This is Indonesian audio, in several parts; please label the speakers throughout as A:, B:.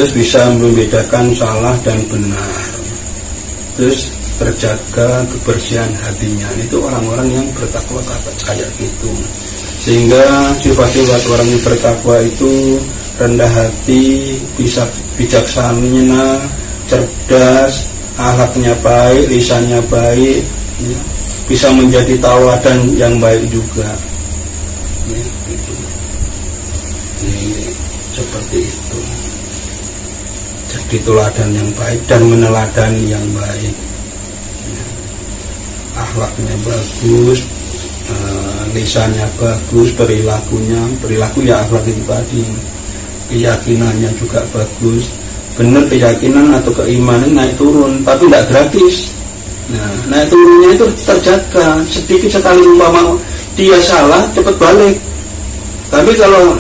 A: terus bisa membedakan salah dan benar, terus terjaga kebersihan hatinya. Itu orang-orang yang bertakwa kayak gitu. Sehingga sifat-sifat orang yang bertakwa itu rendah hati, bisa bijaksana, cerdas, akhlaknya baik, lisannya baik, ya, bisa menjadi tauladan yang baik juga, ya, gitu. Ini seperti itu. Jadi teladan yang baik dan meneladani yang baik, ya. Akhlaknya bagus, lisannya bagus, perilaku ya akhlak itu tadi, keyakinannya juga bagus. Benar keyakinan atau keimanan naik turun, tapi tidak gratis. Nah, naik turunnya itu terjaga. Sedikit sekali umpama dia salah, cepat balik. Tapi kalau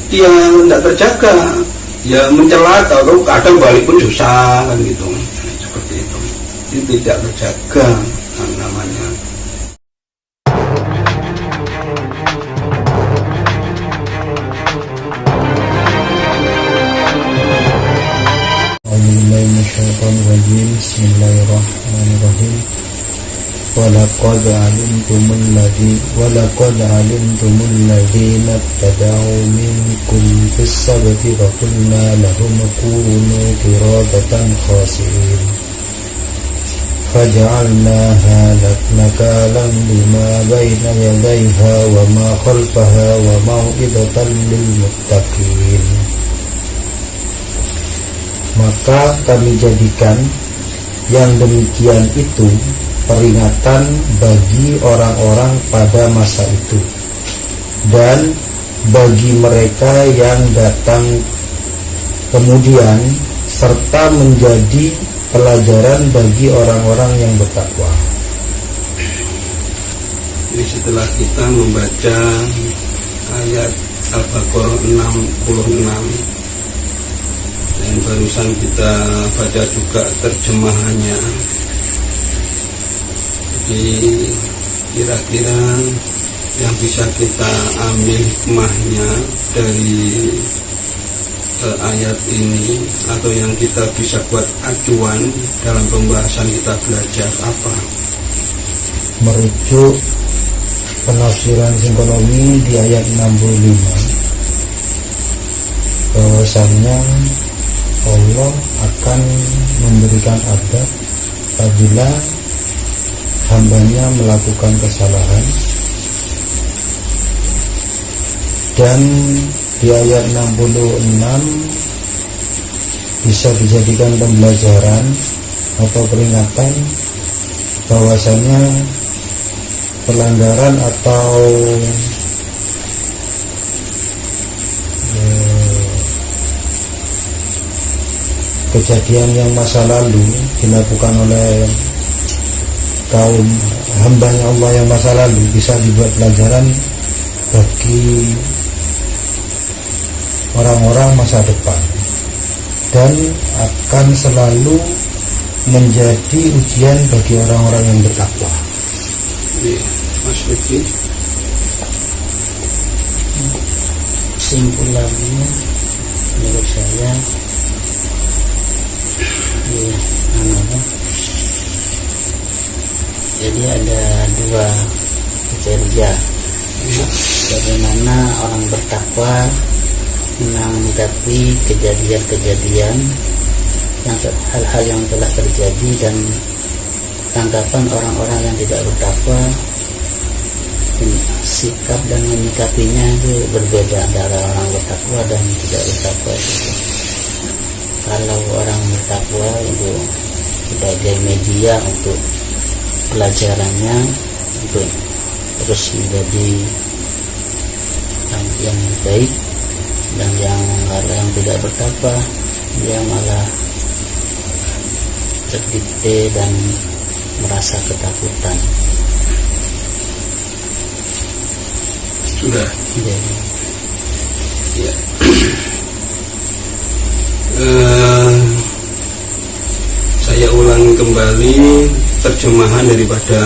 A: dia tidak terjaga, ya mencela atau kadang balik pun susah, kan gitu. Seperti itu. Ini tidak terjaga namanya.
B: Bismillahirrahmanirrahim. Walaqad alimtumul ladzina tad'u minkum fis sabti wa qulna lahum kunu qiradatan khasi'in faj'alnaha nakalan lima baina yadayha wa ma khalfaha wa mau'izatan lil muttaqin. Maka kami jadikan yang demikian itu peringatan bagi orang-orang pada masa itu dan bagi mereka yang datang kemudian, serta menjadi pelajaran bagi orang-orang yang bertakwa.
A: Jadi setelah kita membaca ayat Al-Baqarah 66 dan barusan kita baca juga terjemahannya, jadi kira-kira yang bisa kita ambil hikmahnya dari ayat ini, atau yang kita bisa buat acuan dalam pembahasan kita belajar apa?
B: Merujuk penafsiran Singkolomi di ayat 65, bahwasannya Allah akan memberikan adab apabila hambanya melakukan kesalahan. Dan di ayat 66 bisa dijadikan pembelajaran atau peringatan bahwasanya pelanggaran atau kejadian yang masa lalu dilakukan oleh kaum hambanya Allah yang masa lalu bisa dibuat pelajaran bagi orang-orang masa depan dan akan selalu menjadi ujian bagi orang-orang yang bertakwa.
A: Mas Vicky,
C: kesimpulannya menurut saya jadi ada dua kriteria bagaimana orang bertakwa menanggapi kejadian-kejadian yang hal-hal yang telah terjadi, dan tanggapan orang-orang yang tidak bertakwa, sikap dan menyikapinya itu berbeda antara orang bertakwa dan tidak bertakwa itu. Kalau orang bertakwa itu sebagai media untuk pelajarannya untuk terus menjadi yang baik, dan yang tidak bertakwa dia malah terdikte dan merasa ketakutan.
A: Sudah. Ya. Saya ulang kembali terjemahan daripada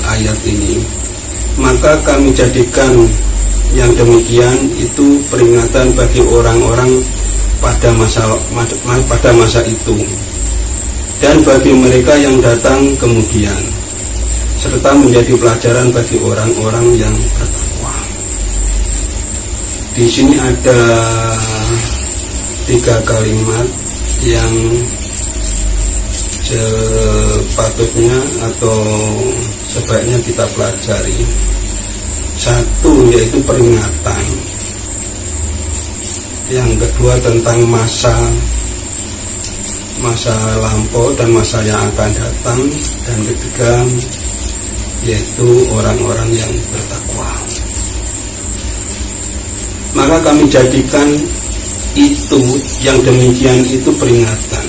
A: ayat ini. Maka kami jadikan yang demikian itu peringatan bagi orang-orang pada masa itu, dan bagi mereka yang datang kemudian, serta menjadi pelajaran bagi orang-orang yang bertakwa. Di sini ada 3 kalimat yang sepatutnya atau sebaiknya kita pelajari. Satu, yaitu peringatan. Yang kedua tentang masa lampau dan masa yang akan datang. Dan ketiga, yaitu orang-orang yang bertakwa. Maka kami jadikan itu, yang demikian itu peringatan.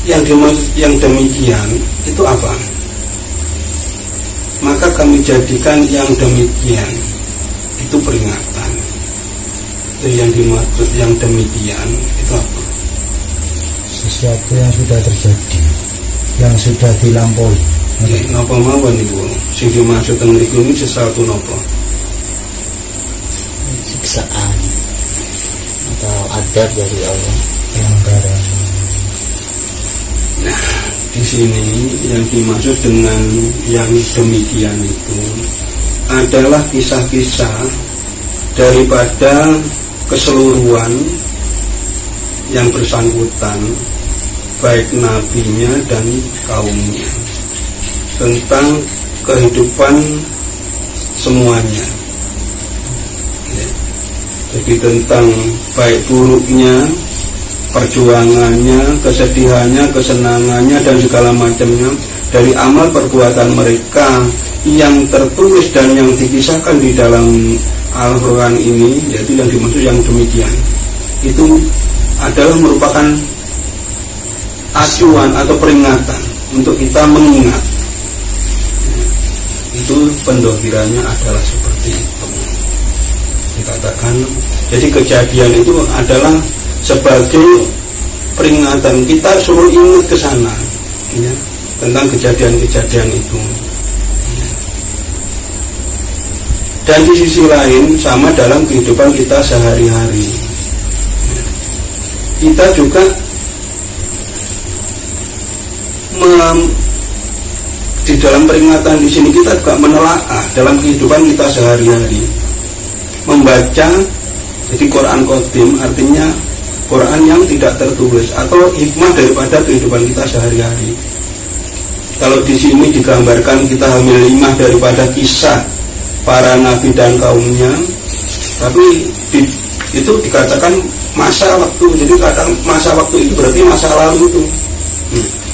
A: Yang demikian itu apa? Maka kami jadikan yang demikian itu peringatan. Itu yang dimaksud yang demikian itu apa?
B: Sesuatu yang sudah terjadi, yang sudah dilampaui.
A: Napa mawon niku? Sing dimaksud teng mriku ini sesuatu napa?
C: Siksaan atau adab dari Allah.
B: Pelanggaran.
A: Nah, di sini yang dimaksud dengan yang demikian itu adalah kisah-kisah daripada keseluruhan yang bersangkutan, baik nabinya dan kaumnya, tentang kehidupan semuanya. Jadi tentang baik buruknya, perjuangannya, kesedihannya, kesenangannya, dan segala macamnya dari amal perbuatan mereka yang tertulis dan yang dikisahkan di dalam Al-Quran ini, yaitu yang dimaksud yang demikian. Itu adalah merupakan acuan atau peringatan untuk kita mengingat. Itu pendohirannya adalah seperti itu. Dikatakan, jadi kejadian itu adalah sebagai peringatan, kita suruh ingat ke sana, ya, tentang kejadian-kejadian itu. Dan di sisi lain sama dalam kehidupan kita sehari-hari, kita juga di dalam peringatan di sini kita juga menelaah dalam kehidupan kita sehari-hari, membaca. Jadi Quran Qadim artinya Quran yang tidak tertulis atau hikmah daripada kehidupan kita sehari-hari. Kalau di sini digambarkan kita ambil hikmah daripada kisah para nabi dan kaumnya, tapi itu dikatakan masa waktu. Jadi kadang masa waktu itu berarti masa lalu itu.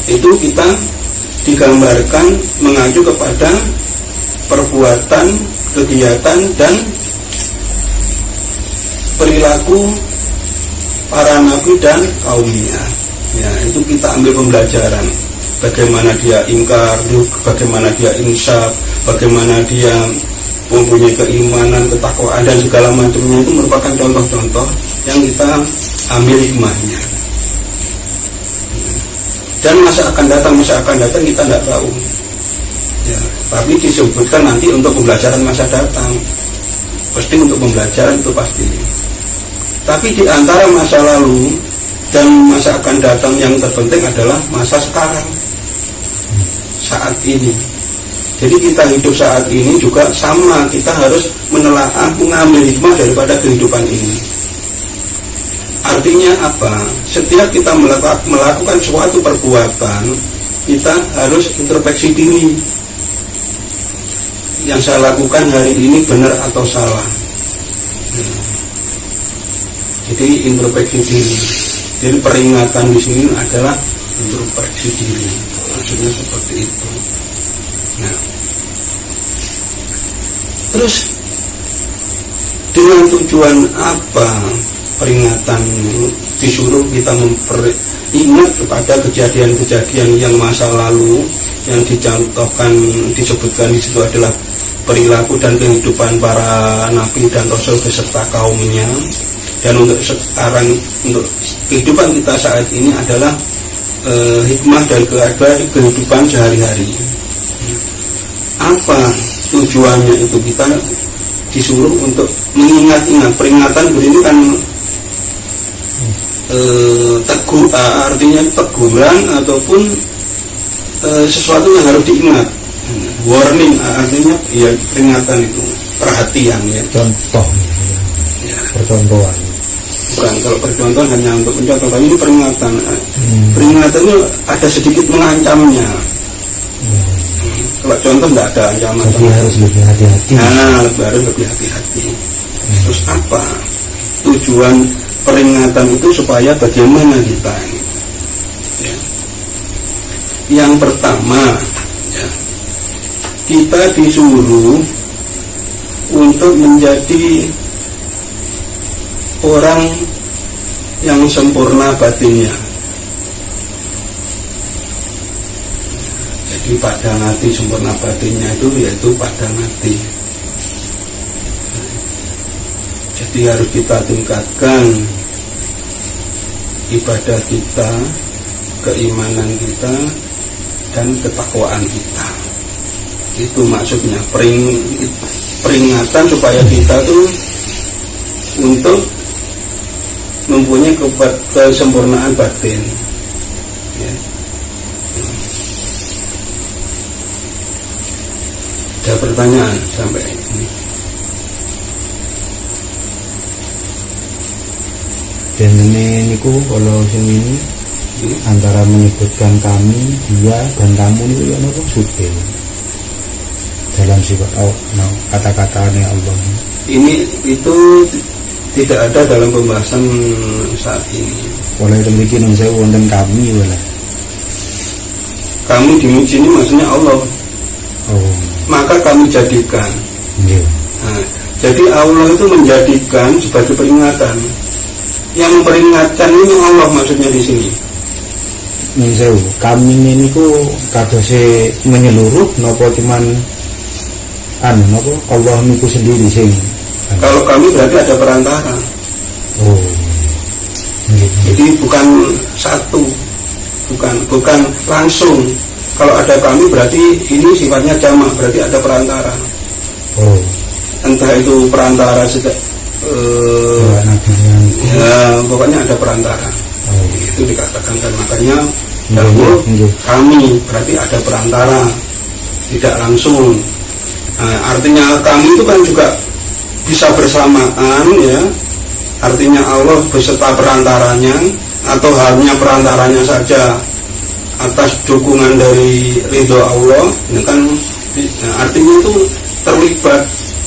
A: Itu kita digambarkan mengacu kepada perbuatan, kegiatan dan perilaku para nabi dan kaumnya. Ya, itu kita ambil pembelajaran. Bagaimana dia ingkar, bagaimana dia insaf, bagaimana dia mempunyai keimanan, ketakwaan dan segala macamnya. Itu merupakan contoh-contoh yang kita ambil hikmahnya. Dan masa akan datang kita tidak tahu. Ya, tapi disebutkan nanti untuk pembelajaran masa datang. Pasti untuk pembelajaran itu pasti. Tapi di antara masa lalu dan masa akan datang yang terpenting adalah masa sekarang, saat ini. Jadi kita hidup saat ini juga sama, kita harus menelaah, mengambil hikmah daripada kehidupan ini. Artinya apa? Setiap kita melakukan suatu perbuatan, kita harus introspeksi diri. Yang saya lakukan hari ini benar atau salah? Jadi introspeksi diri. Jadi peringatan di sini adalah introspeksi diri. Maksudnya seperti itu. Nah, terus dengan tujuan apa peringatan disuruh kita memperingat kepada kejadian-kejadian yang masa lalu yang dicontohkan, disebutkan di situ adalah perilaku dan kehidupan para nabi dan rasul beserta kaumnya. Dan untuk sekarang, untuk kehidupan kita saat ini adalah hikmah dari kehidupan sehari-hari. Apa tujuannya itu? Kita disuruh untuk mengingat-ingat. Peringatan ini kan tegur, artinya teguran ataupun sesuatu yang harus diingat. Warning artinya ya peringatan itu, perhatian ya.
B: Contoh,
A: Ya.
B: percontohan.
A: Bukan, kalau percontohan hanya untuk mencontoh, tapi ini peringatan. Peringatan itu ada sedikit mengancamnya. Kalau contoh tidak ada ancaman.
B: Jadi harus lebih hati-hati.
A: Nah, baru lebih hati-hati. Terus apa tujuan peringatan itu? Supaya bagaimana kita ini? Ya. Yang pertama, ya, kita disuruh untuk menjadi orang yang sempurna batinnya. Jadi padang hati, sempurna batinnya itu yaitu padang hati. Jadi harus kita tingkatkan ibadah kita, keimanan kita, dan ketakwaan kita. Itu maksudnya peringatan supaya kita tuh untuk mempunyai kesempurnaan batin. Ya. Ada pertanyaan sampai ini?
B: Dan ini kalau sing ini antara menyebutkan kami, dia dan kamu itu ya nopo sudah dalam sifat kata-katanya Allah.
A: Ini itu tidak ada dalam pembahasan saat ini.
B: Oleh demikian saya wonten kami wala.
A: Kami di sini maksudnya Allah.
B: Oh,
A: Maka kami jadikan.
B: nggih.
A: Nah, jadi Allah itu menjadikan sebagai peringatan. Yang memperingatkan ini Allah maksudnya di sini.
B: Sewu, kami ini ku kadose menyeluruh nopo cuman nopo Allah niku sendiri sing.
A: Kalau kami berarti ada perantara.
B: Oh. Nggih.
A: Jadi bukan satu, bukan langsung. Kalau ada kami berarti ini sifatnya jamak, berarti ada perantara.
B: Oh.
A: Entah itu perantara ya pokoknya ada perantara.
B: Oh.
A: Itu dikatakan kan, makanya dahulu kami berarti ada perantara, tidak langsung. Nah, artinya kami itu kan juga bisa bersamaan ya. Artinya Allah beserta perantaranya atau hanya perantaranya saja atas dukungan dari ridho Allah. Ini kan artinya itu terlibat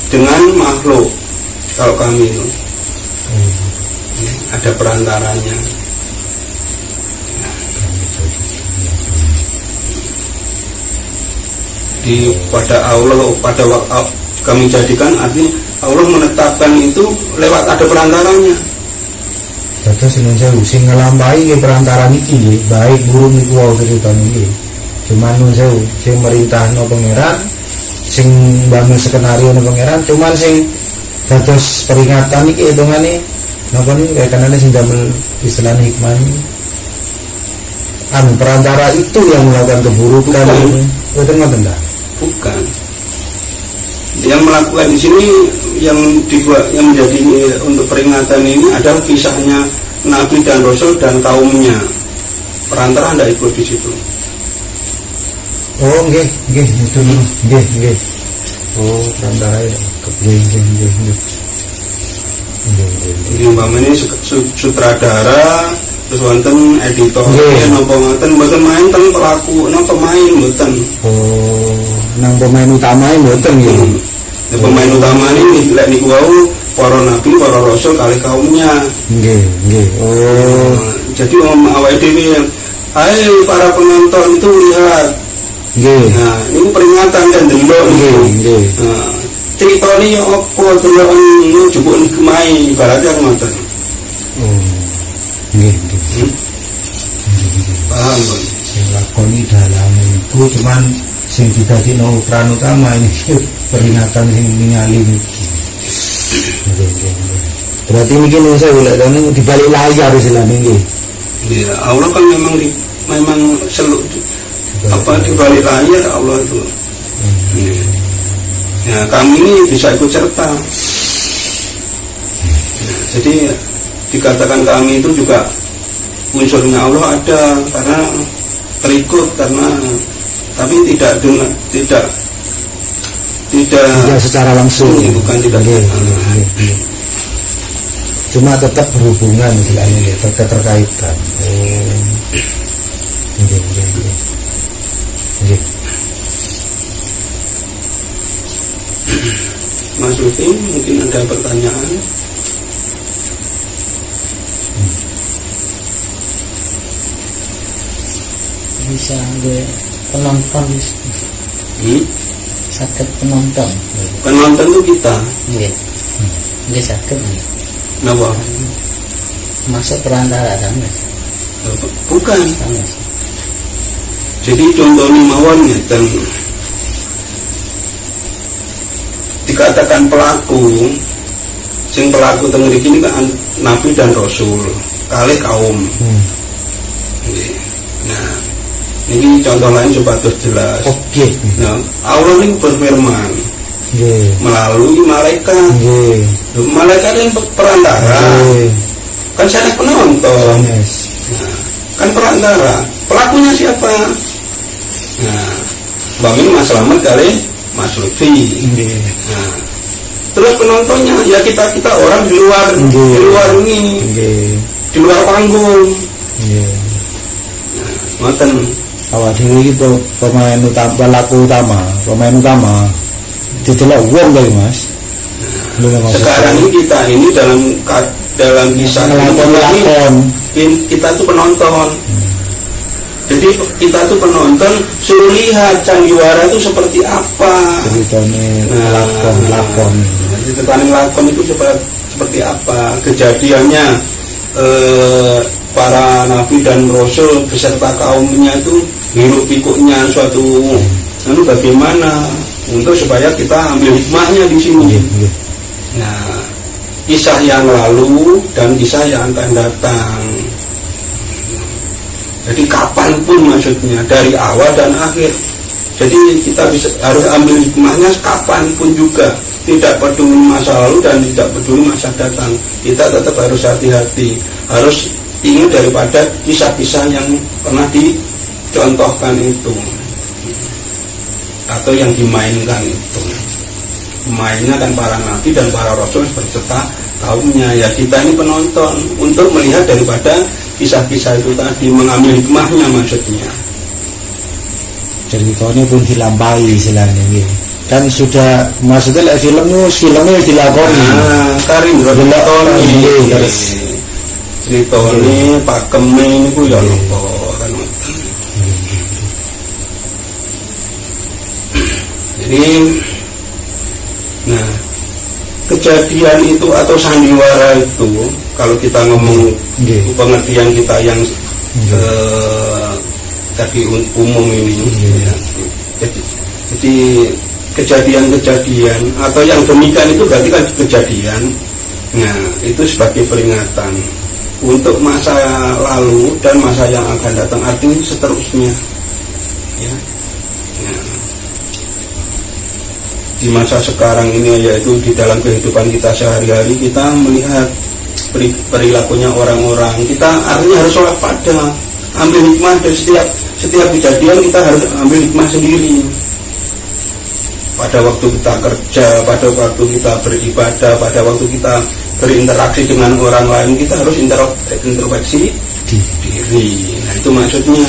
A: dengan makhluk. Kalau kami itu ada perantaranya. Di pada Allah, pada waktu kami jadikan, artinya Allah menetapkan itu lewat ada perantaranya.
B: Terus sing ngelampahi ke perantara niki nggih, baik burung niku wae ceritane nggih. Cuman sewu sing merintahno pangeran, sing bangun skenario no pangeran, cuman sing dados peringatan iki hitungane napa niku kanane sing damel istilahnya hikmah perantara itu yang melakukan keburukan. Betul ngoten ta?
A: Bukan. Yang melakukan di sini yang dibuat yang menjadi untuk peringatan ini adalah kisahnya Nabi dan Rasul dan kaumnya. Perantara tidak ikut di situ.
B: Oh nggih itu nggih. Oh perantara ya nggih.
A: Ini umpamanya sutradara terus wonten editor napa ngoten mboten main teng pelaku nang pemain mboten.
B: Oh nang pemain utama mboten nggih.
A: Pemain utama ini lek niku wau para nabi, para rasul kali kaumnya.
B: Nggih. Oh
A: jadi awake dhewe hai para penonton itu lihat.
B: Nggih.
A: Nah, niku peringatan kan delok niku.
B: Nggih.
A: Nah, ceritane yo apa delok niku jupuk kemai ibaratnya ngoten.
B: Oh. Nggih.
A: Paham, Bang?
B: Sing lakoni dalam itu cuman sing didadekno peran utama ini peringatan sing ningali niki. Nggih. Berarti niki nek saya golek di balik layar istilahnya nggih.
A: Iya, Allah kan memang seluk di balik layar Allah itu. Nah, kami ini bisa ikut serta. Nah, jadi dikatakan kami itu juga unsurnya Allah ada, karena terikut, karena tapi tidak
B: secara langsung,
A: bukan tidak.
B: Cuma tetap berhubungan istilahnya, keterkaitan.
A: Mas Lutfi, mungkin ada pertanyaan?
C: Bisa gue penonton sakit penonton
A: Penonton itu kita.
C: Dia sakit
A: Kenapa?
C: masuk perantara sama
A: Bukan.
C: sama
A: Jadi contohnya mawon dan dikatakan pelaku, sing pelaku teng mriki ini kan Nabi dan Rasul kali kaum. Nah, ini contoh lain coba terus jelas.
B: Oke.
A: Nah, Allah ini berfirman melalui malaikat. Malaikat yang perantara. Kan saya penonton. Nah, kan perantara. Pelakunya siapa? Nah, bangun Mas Slamet kali Mas Lutfi. Nah, terus penontonnya ya kita orang di luar ini, di luar panggung. Nah, ngoten.
B: Awak dhewe iki pemain utama didelok wong lho Mas.
A: Sekarang ini kita ini dalam kisah ini kita tuh penonton. Jadi kita tuh penonton suruh lihat sandiwara itu seperti apa.
B: Ceritanya lakon.
A: Ceritanya lakon itu seperti apa kejadiannya. Para nabi dan rasul beserta kaumnya itu hiruk pikuknya suatu lalu bagaimana untuk supaya kita ambil hikmahnya di sini. Nah, kisah yang lalu dan kisah yang akan datang. Jadi kapanpun maksudnya, dari awal dan akhir. Jadi kita harus ambil hikmahnya kapanpun juga. Tidak peduli masa lalu dan tidak peduli masa datang. Kita tetap harus hati-hati. Harus ingat daripada kisah-kisah yang pernah dicontohkan itu. Atau yang dimainkan itu. Mainnya kan para nabi dan para rasul berserta kaumnya. Ya kita ini penonton untuk melihat daripada kisah-kisah itu tadi, mengambil hikmahnya maksudnya.
B: Ceritanya pun dilampaui istilahnya kan sudah maksudnya filmnya dilakoni.
A: Karim dilakoni terus ceritanya pakeme niku ya lupa kan. Jadi nah, kejadian itu atau sandiwara itu kalau kita ngomong pengertian kita yang tadi umum ini ya. Jadi kejadian-kejadian atau yang demikian itu berarti kan kejadian. Nah, itu sebagai peringatan untuk masa lalu dan masa yang akan datang, artinya seterusnya ya. Di masa sekarang ini yaitu di dalam kehidupan kita sehari-hari kita melihat perilakunya orang-orang, kita artinya harus waspada, ambil hikmah dari setiap kejadian. Kita harus ambil hikmah sendiri pada waktu kita kerja, pada waktu kita beribadah, pada waktu kita berinteraksi dengan orang lain. Kita harus introspeksi diri. Nah, itu maksudnya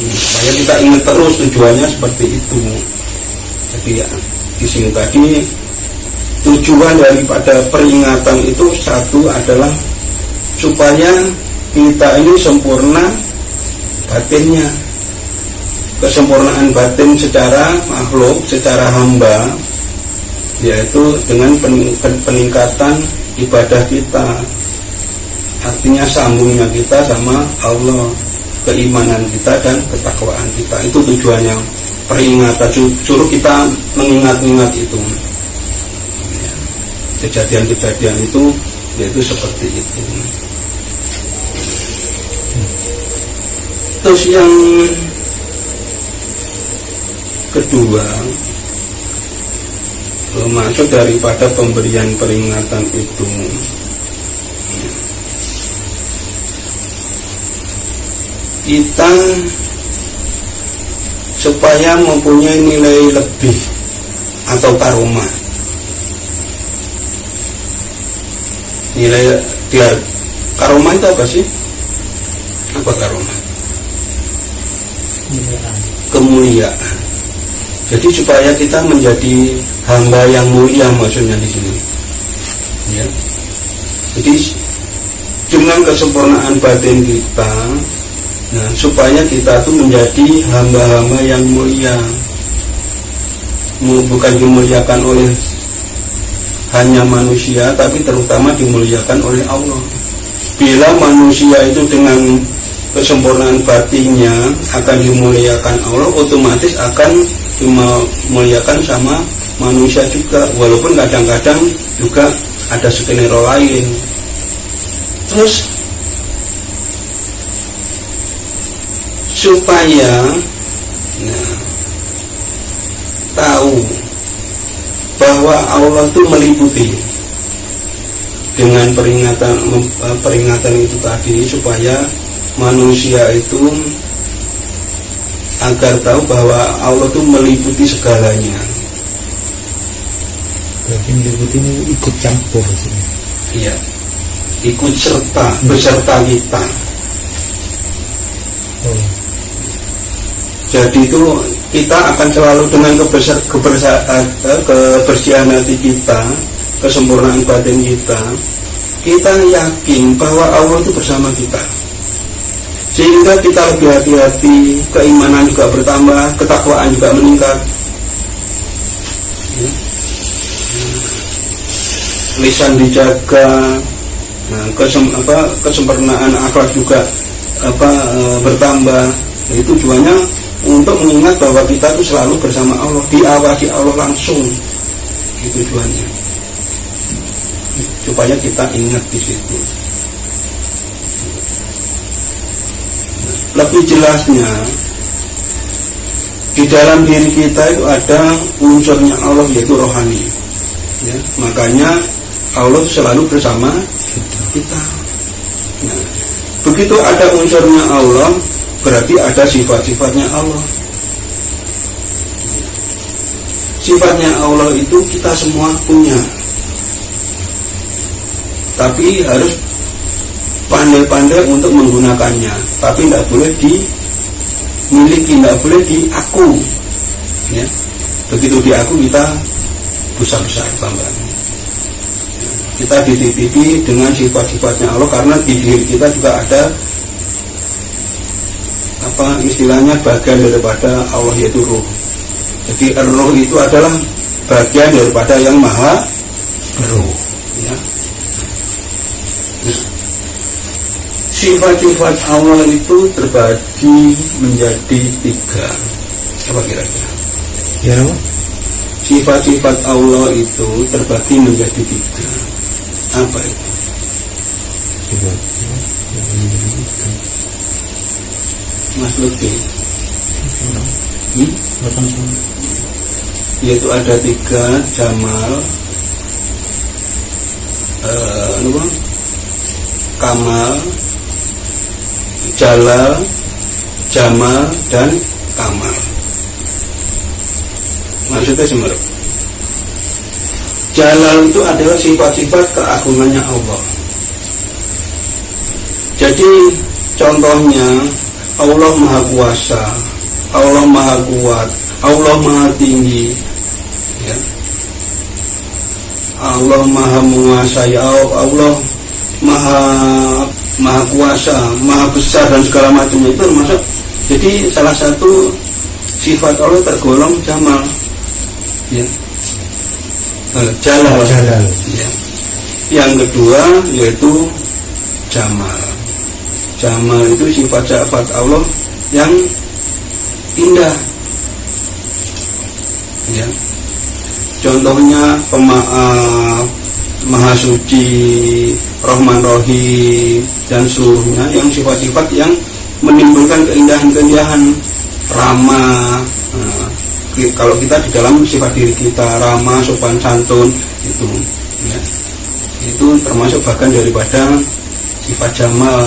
A: supaya kita ingat terus tujuannya seperti itu. Jadi ya, di sini tadi tujuan daripada peringatan itu satu adalah supaya kita ini sempurna batinnya, kesempurnaan batin secara makhluk, secara hamba, yaitu dengan peningkatan ibadah kita, artinya sambungnya kita sama Allah, keimanan kita dan ketakwaan kita. Itu tujuannya peringatan, suruh kita mengingat-ingat itu kejadian-kejadian itu, yaitu seperti itu. Terus yang kedua, maksud daripada pemberian peringatan itu kita supaya mempunyai nilai lebih atau karomah. Nilai dia karomah itu apa sih? Apa karomah? Kemuliaan. Jadi supaya kita menjadi hamba yang mulia maksudnya di sini. Ya. Jadi dengan kesempurnaan batin kita, nah, supaya kita tuh menjadi hamba-hamba yang mulia, bukan dimuliakan oleh hanya manusia, tapi terutama dimuliakan oleh Allah. Bila manusia itu dengan kesempurnaan batinnya akan dimuliakan Allah, otomatis akan dimuliakan sama manusia juga, walaupun kadang-kadang juga ada skenario lain. Terus supaya tahu bahwa Allah itu meliputi dengan peringatan itu tadi, supaya manusia itu agar tahu bahwa Allah itu meliputi segalanya.
B: Berarti meliputi ini ikut campur sini.
A: Iya, ikut serta, beserta kita. Jadi itu kita akan selalu dengan kebersihan hati kita, kesempurnaan batin kita yakin bahwa Allah itu bersama kita. Sehingga kita lebih hati-hati, keimanan juga bertambah, ketakwaan juga meningkat. Lisan dijaga, kesempurnaan akhlak juga bertambah. Itu tujuannya untuk mengingat bahwa kita itu selalu bersama Allah, diawasi Allah langsung. Itu tujuannya, supaya kita ingat di situ. Lebih jelasnya, di dalam diri kita itu ada unsurnya Allah, yaitu rohani. Ya, makanya Allah selalu bersama kita. Nah, begitu ada unsurnya Allah, berarti ada sifat-sifatnya Allah. Sifatnya Allah itu kita semua punya, tapi harus pandai-pandai untuk menggunakannya. Tapi tidak boleh dimiliki, tidak boleh diaku. Ya. Begitu diaku kita besar-besar banggaan. Kita dititipi dengan sifat-sifatnya Allah, karena di diri kita juga ada istilahnya bagian daripada Allah, yaitu ruh. Jadi ruh itu adalah bagian daripada yang maha ruh. Ya. Sifat-sifat Allah itu terbagi menjadi 3. Apa kira-kira?
B: Ya, no?
A: Sifat-sifat Allah itu terbagi menjadi 3. Apa itu? Mas Lutfi, yaitu ada 3: Jamal, Kamal, Jalal, Jamal, dan Kamal. Maksudnya semerap. Jalal itu adalah sifat-sifat keagungannya Allah. Jadi contohnya, Allah Maha Kuasa, Allah Maha Kuat, Allah Maha Tinggi, ya. Allah Maha Menguasai, Allah Maha Kuasa, Maha Besar, dan segala macamnya itu termasuk. Jadi salah satu sifat Allah tergolong Jamal, ya. Jalal. Ya. Yang kedua yaitu Jamal. Jamal itu sifat-sifat Allah yang indah. Ya. Contohnya pemaaf, Maha Suci, Rahman Rahim, dan seluruhnya yang sifat-sifat yang menimbulkan keindahan-keindahan, ramah, kalau kita di dalam sifat diri kita ramah, sopan santun itu ya, itu termasuk bagian daripada sifat jamal.